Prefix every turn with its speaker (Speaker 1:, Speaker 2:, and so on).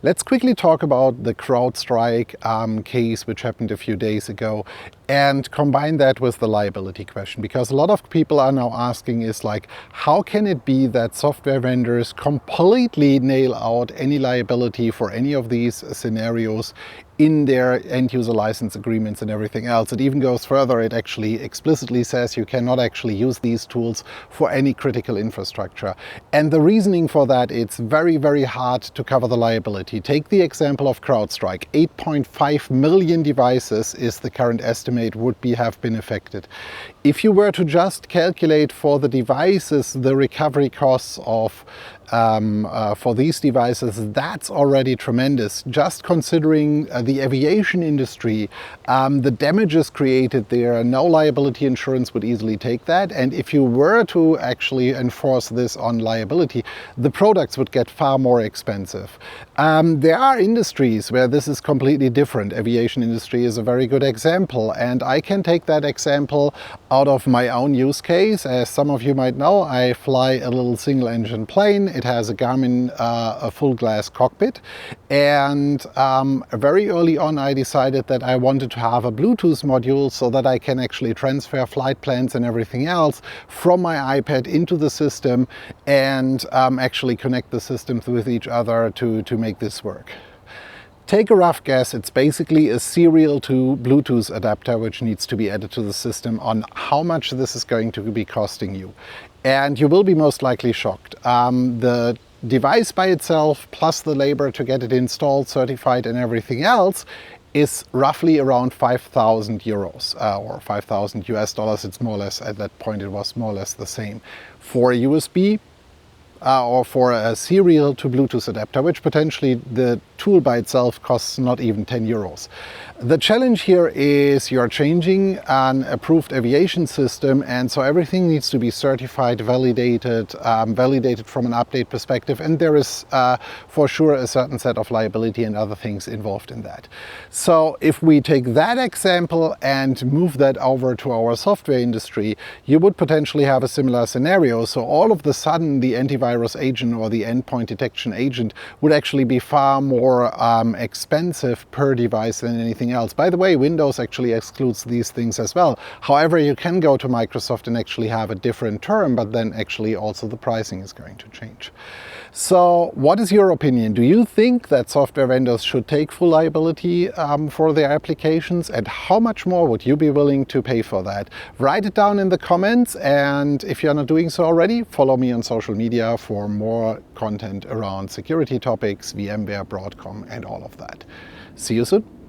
Speaker 1: Let's quickly talk about the CrowdStrike case which happened a few days ago and combine that with the liability question, because a lot of people are now asking is like, how can it be that software vendors completely nail out any liability for any of these scenarios in their end-user license agreements and everything else? It even goes further. It actually explicitly says you cannot actually use these tools for any critical infrastructure. And the reasoning for that, it's very, very hard to cover the liability. Take the example of CrowdStrike. 8.5 million devices is the current estimate have been affected. If you were to just calculate for the devices the recovery costs of for these devices, that's already tremendous. Just considering the aviation industry, the damages created there, no liability insurance would easily take that. And if you were to actually enforce this on liability, the products would get far more expensive. There are industries where this is completely different. Aviation industry is a very good example, and I can take that example out of my own use case. As some of you might know, I fly a little single engine plane. It has a Garmin a full glass cockpit, and very early on I decided that I wanted to have a Bluetooth module so that I can actually transfer flight plans and everything else from my iPad into the system and actually connect the systems with each other to make this work. Take a rough guess, it's basically a serial to Bluetooth adapter which needs to be added to the system on how much this is going to be costing you. And you will be most likely shocked. The device by itself, plus the labor to get it installed, certified and everything else, is roughly around 5,000 euros or 5,000 US dollars. It's more or less, at that point it was more or less the same. For a USB or for a serial to Bluetooth adapter, which potentially the tool by itself costs not even 10 euros. The challenge here is you're changing an approved aviation system, and so everything needs to be certified, validated from an update perspective, and there is for sure a certain set of liability and other things involved in that. So if we take that example and move that over to our software industry, you would potentially have a similar scenario. So all of the sudden the antivirus agent or the endpoint detection agent would actually be far more expensive per device than anything else. By the way, Windows actually excludes these things as well. However, you can go to Microsoft and actually have a different term, but then actually also the pricing is going to change. So what is your opinion? Do you think that software vendors should take full liability for their applications, and how much more would you be willing to pay for that? Write it down in the comments, and if you're not doing so already, follow me on social media for more content around security topics, VMware, Broadcom and all of that. See you soon.